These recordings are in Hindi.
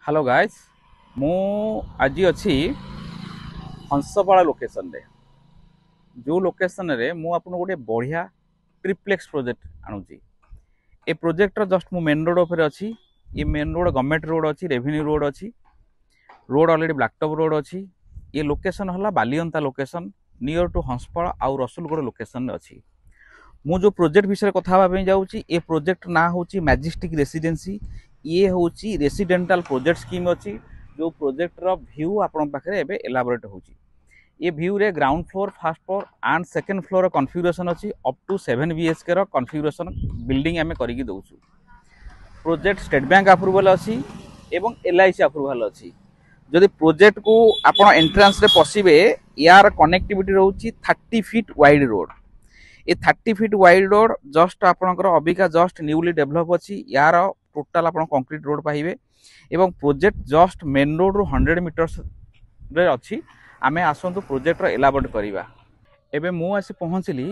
हेलो गाइस मु आज अच्छी हंसपाड़ लोकेशन रे जो लोकेशन रे मु आपन गोटे बढ़िया ट्रिप्लेक्स प्रोजेक्ट आणुची ए प्रोजेक्ट जस्ट मु मेन रोड ऊपर अच्छी ये मेन रोड गवर्नमेंट रोड अच्छी रेवेन्यू रोड अच्छी रोड ऑलरेडी ब्लैकटॉप रोड अच्छी ये लोकेशन हला बालियंता लोकेशन नियर टू हंसपाड़ आउ रसुलगढ़ लोकेशन अच्छी मु जो प्रोजेक्ट विषय कथा हवा जाऊँगी ए प्रोजेक्ट ना हूँ मैजेस्टिक रेसिडेंसी ये हूँ रेसिडेंटाल प्रोजेक्ट स्कीम अच्छी जो प्रोजेक्ट रो व्यू आपण पाखे एबे एलाबोरेट होची ये व्यू रे ground floor first floor and second floor configuration अच्छी अप टू 7 बीएचके रो कॉन्फ़िगरेशन बिल्डिंग आमे करिकि दउछु प्रोजेक्ट स्टेट बैंक अप्रूवल अच्छी एवं एलआईसी अप्रूवल अच्छी जदि प्रोजेक्ट को आपण एंट्रेंस रे पसिबे यार कनेक्टिविटी रहउची 30 फीट वाइड रोड ये 30 फीट वाइड रोड जस्ट आपणकर अबिका जस्ट न्यूली डेभलप अच्छी यार टोटाल आप कंक्रीट रोड पाइबे एवं प्रोजेक्ट जस्ट मेन रोड रु 100 मीटर्स रे अच्छी आमे आसंतु प्रोजेक्ट रो एलाबोरेट करिवा एबे मु आसी पहुंचली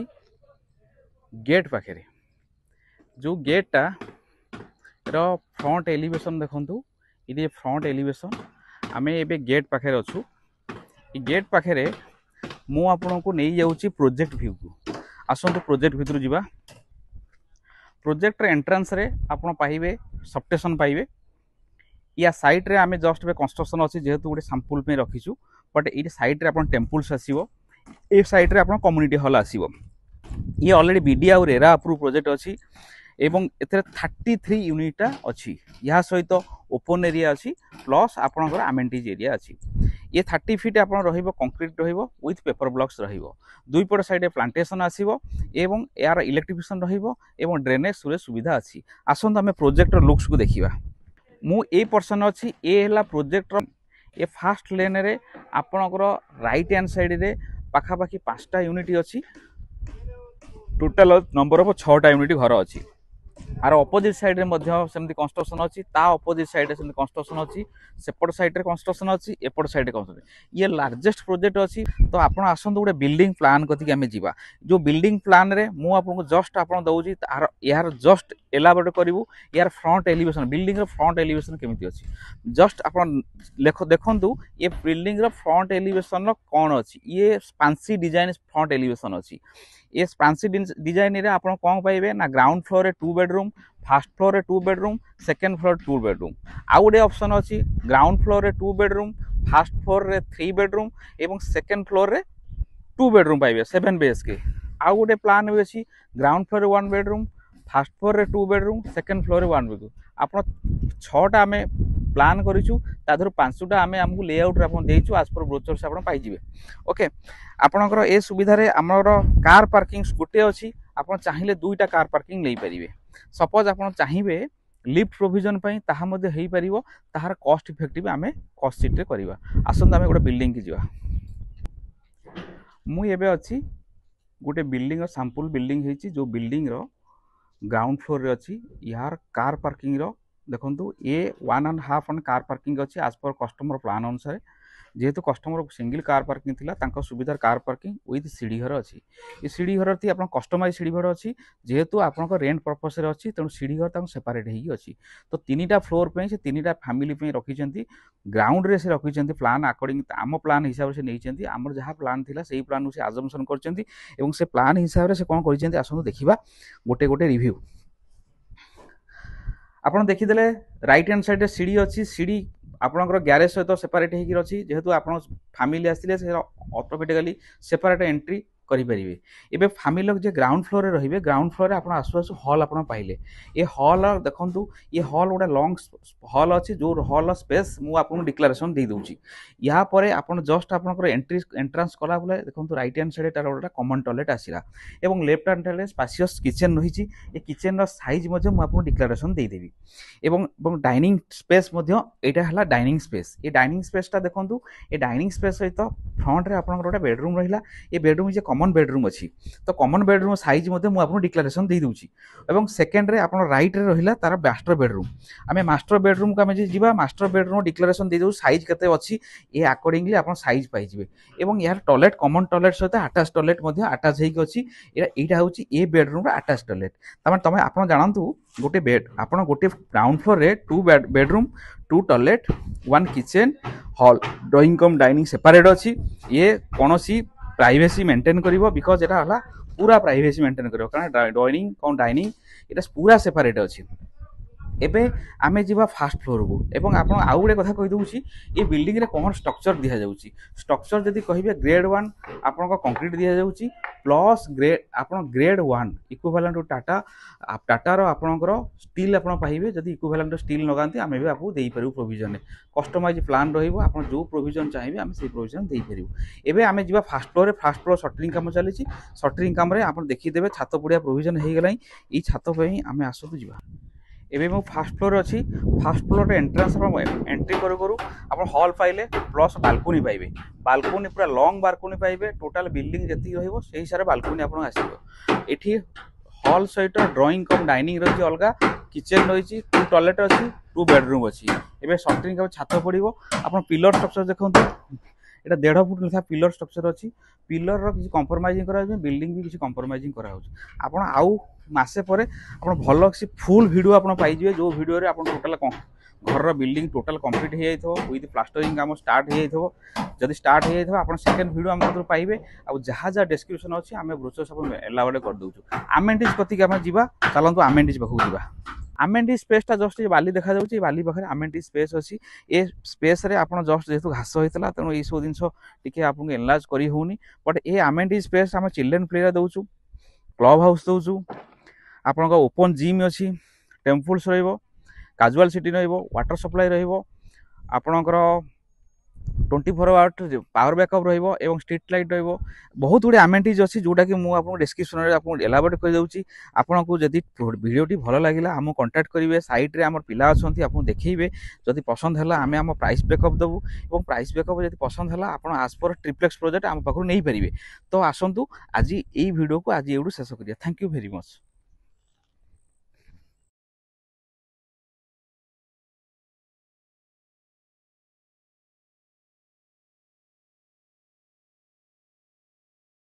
गेट पाखे जो गेटा रो फ्रंट एलिवेशन देखंतु ये फ्रंट एलिवेशन आमे एबे गेट पाखे अच्छू ये गेट पाखे मु आपन को नहीं जाऊँगी प्रोजेक्ट व्यू को आसंतु प्रोजेक्ट भितर जीवा प्रोजेक्ट एंट्रेंस रे आपन पाइबे सबस्टेशन पाइबे या साइड रे आमे जस्ट बे कंस्ट्रक्शन अच्छी जेहेतु गोटे सैंपल पे रखीचु बट ये साइड रे आपन टेम्पल्स आसीबो ए साइड रे आपन कम्युनिटी हॉल आसीबो ये ऑलरेडी बीडीए और रेरा अप्रूव प्रोजेक्ट अच्छी एवं एथरे 33 यूनिटा अच्छी या सहित ओपन एरिया अच्छी प्लस आपनकर आमेनिटीज एरिया अच्छी ये 30 फीट आप कंक्रीट विथ पेपर ब्लॉक्स दुई पट साइड प्लांटेशन आसीबो एवं यार इलेक्ट्रिफिकेशन एवं ड्रेनेज सुविधा अच्छी आसंतु आमे प्रोजेक्ट लुक्स को देखिबा मु ए पर्सन अच्छी ए हला प्रोजेक्ट ये फास्ट लेन रे आपनकर राइट हैंड साइड रे पाखापाखि 5टा यूनिट अच्छी टोटल नंबर ऑफ 6टा यूनिट घर अच्छी आर अपोजिट साइड रे सेमती कंस्ट्रक्शन अच्छी ता अपोजिट साइड रे सेमती कंस्ट्रक्शन अच्छी सेपट साइड रे कंस्ट्रक्शन अच्छी एपट साइड रे कंस्ट्रक्शन ये लार्जेस्ट प्रोजेक्ट अच्छी तो आपण आसंतु गोटे बिल्डिंग प्लान कथि आमे जीवा जो बिल्डिंग प्लान रे मु आपन जस्ट आपण दउजी यार जस्ट एलाबोरेट करिवु यार फ्रंट एलिवेशन बिल्डिंग रो फ्रंट एलिवेशन केमिति अच्छी जस्ट आपण देखंतु ये बिल्डिंग रो फ्रंट एलिवेशन रो कोन अच्छी ये फैंसी डिजाइन फ्रंट एलिवेशन अच्छी ये फैंसी डिजाइन रे आपण कोन पाइबे ना ग्राउंड फ्लोर रे 2 बेडरूम फर्स्ट फ्लोर रे 2 बेडरूम सेकंड फ्लोर 2 बेडरूम आउ गोटे ऑप्शन अच्छी ग्राउंड फ्लोर रे 2 बेडरूम फर्स्ट फ्लोर रे 3 बेडरूम एवं सेकंड फ्लोर रे 2 बेडरूम पाइबे 7 बीएचके आउ गोटे प्लान भी अच्छी ग्राउंड फ्लोर रे 1 बेडरूम फर्स्ट फ्लोर रे 2 बेडरूम सेकंड फ्लोर रे 1 बेडरूम आपण 6टा आमे प्लान करिछु ताधर 5टा आमे हमकु लेआउट रे आपण देइछु आज पर ब्रोचर से आपण पाई जिवे ओके आपनकर ए सुविधा रे हमर कार पार्किंग गोटे अछि आपण चाहिले दुईटा कार पार्किंग ले परिबे सपोज आपण चाहिबे लिफ्ट प्रोविजन पई ताहा मध्ये हेई परिबो ताहार कॉस्ट इफेक्टिव आमे कॉस्ट सीट रे करिवा आसंत आमे गोटे बिल्डिंग की जिवा मु एबे अछि गोटे बिल्डिंग रो सैंपल बिल्डिंग हेची जो बिल्डिंग रो ग्राउंड फ्लोर रे अछि यार कार पार्किंग रो देखंतु ए 1.5 कार पार्किंग अच्छी आज पर कस्टमर प्लान अनुसार जेहेतु कस्टमर सिंगल कार पार्किंग थिला तांको सुविधार कार पार्किंग विथ सीढ़ी घर अच्छी ये सीढ़ी घर थी आपन कस्टमाइज सीढ़ी घर अच्छी जेहेतु आपन रेंट पर्पस रे अच्छी तेणु सीढ़ी घर तांको सेपरेट हेगी अच्छी तो 3टा फ्लोर पे से 3टा फैमिली पे रखिचंती ग्राउंड रे से रखिचंती प्लान अकॉर्डिंग आम प्लान हिसाब से नहींचंती आमर जहाँ प्लान थिला सेही प्लान से आजम्पशन करचंती एवं से प्लान हिसाब से कोन करिचंती आसंतु देखिबा गोटे गोटे रिव्यू आपन देखिदेले राइट हैंड साइड सीढ़ी अच्छी सीढ़ी आपनकर गैरेज सहित सेपरेट होकर अच्छी जेहेतु आप फैमिली आसते से ऑटोमेटिकली सेपरेट एंट्री करेंगे एबे फैमिली लोग जे ग्राउंड फ्लोर रे रहिबे ग्राउंड फ्लोर रे आपण आसु आसु हॉल आपण पाइले ये हॉल देखंतु ये हॉल गोटे लॉन्ग हॉल अच्छी जो हॉल स्पेस मु आपन डिक्लेरेशन दे दूची या परे आपण जस्ट आपनकर एंट्री एंट्रेंस कला बोले देखंतु राइट हैंड साइड तार गोटे कॉमन टॉयलेट आसीला एवं left hand side spacious kitchen रहिची ये किचन रो साइज मध्ये मु आपन डिक्लेरेशन दे देबी एवं डाइनिंग स्पेस मध्ये एटा हला डाइनिंग स्पेस ये डाइनिंग स्पेस ता देखंतु ये डाइनिंग स्पेस सहित फ्रंट रे आपन गोटे बेडरूम रहिला ये बेडरूम जे कॉमन कॉमन बेडरूम अच्छी तो कॉमन बेडरूम साइज आपको डिक्लेरेशन दे दूँ और सेकेंड रे आप राइट रे रहिला तार मास्टर बेडरूम आम मास्टर बेडरूम को आम जा मास्टर बेडरूम डिक्लेरेशन दे दूँ साइज केते अच्छी ये अकॉर्डिंगली आप साइज पाइबे और यार टॉयलेट कॉमन टॉयलेट सहित अटैच टॉयलेट अटैच होगी यहाँ हूँ ए बेडरूम अटैच टॉयलेट तमें तुम आप जानतु गोटे बेड आप गोटे ग्राउंड फ्लोर रे 2 bedroom 2 toilet 1 kitchen hall drawing कम डाइनिंग सेपरेट अच्छी ये कौन प्राइवेसी मेंटेन करिवो बिकॉज एटा हला पूरा प्राइवेसी मेंटेन करिवो कारण डाइनिंग कौन डाइनिंग एटा पूरा सेपरेट अच्छी एबे आमे जीवा फास्ट फ्लोर को एवं आप आउ गोटे कथा कही दूँ ये बिल्डिंग रे कौन स्ट्रक्चर दि जाउची स्ट्रक्चर जदि कहिबे ग्रेड 1 आपन कंक्रीट दि जाउची प्लस ग्रेड आपन grade 1 equivalent to Tata Tata रो आपनकर स्टील आपन पाइबे जदि इक्विवेलेंट टू स्टील लगांती आमे भी आपको देई परिबो प्रोविजन कस्टमाइज प्लान रहिबो आपन जो प्रोविजन चाहिबे आमे से प्रोविजन देई परिबो एबे आमे जीवा फास्ट फ्लोर शटरिंग काम चली शटरिंग काम रे आपन देखि देबे छात पड़िया प्रोविजन हे गलाई ई छात पे आमे आसतु जीवा एबे मो फास्ट फ्लोर अच्छी फास्ट फ्लोर एंट्रांस एंट्री करू करू आप हॉल पाइले प्लस बालकोनी पाइबे बालकोनी पूरा लॉन्ग बालकोनी पाइबे टोटाल बिल्डिंग जी रही से हिसाब से बालकोनी आप आसो ये हॉल सहित ड्राइंग कम डाइनिंग रही अलग किचन रही 2 टॉयलेट अच्छी 2 बेडरूम अच्छी एबे शटरिंग छात पड़ो आप पिलर स्ट्रक्चर देखो এটা 1.5 फुट लेखा पिलर स्ट्रक्चर अच्छी पिलर किसी कंप्रोमाइजिंग करा बिल्डिंग भी किसी कंप्रोमाइजिंग करा आपण आउ मासे परे आपण भल किसी फुल वीडियो आपण पाइबे जो वीडियो रे आपण टोटल घर बिल्डिंग टोटल कंप्लीट हो जाइथो विथ प्लास्टरिंग काम स्टार्ट हो जाइथो जदि स्टार्ट हो जाइथो आपण सेकंड वीडियो हम पाइबे आ जहाँ जहाँ डिस्क्रिप्शन अच्छी आम ब्रोचर सब एलाबोरेट कर दउछु आमेंटिज कति आम जीवा चलतु आमेंटिज पाखु जीवा आमेंटिज स्पेसटा जस्ट बाली देखा जाउची बाली पाखे आमेंटिज स्पेस अच्छी ए स्पेस रे आपण जस्ट जेतु घास होइतला तेणु ये सब जिनस टिके आपन एनलार्ज करी होउनी बट ए आमेंटिज स्पेस हम चिल्ड्रन प्ले दउछु क्लब हाउस दउछु आपण ओपन जिम अच्छी टेम्पल्स रहिबो काजुआल सिटी रहिबो वाटर सप्लाई रहिबो आपणकर 24 आवर पावर बैकअप रहिबो एवं स्ट्रीट लाइट रहिबो बहुत गुडे आमेंटिज अच्छी जोटा कि मु आपन डिस्क्रिप्शन रे आपन एलाबोरेट कर दउची आपनको जदि वीडियोटी भलो लागिला हम कांटेक्ट करिवे साइट रे हमर पिला अछंती आपन देखैबे जदि पसंद हला हमें हम प्राइस बैकअप दबु एवं प्राइस बैकअप जदि पसंद हला आपन आज पर ट्रिप्लेक्स प्रोजेक्ट हम पाखु नै परिबे तो आसंतु आज एई वीडियो को आज एडू शेष करिया थैंक यू वेरी मच।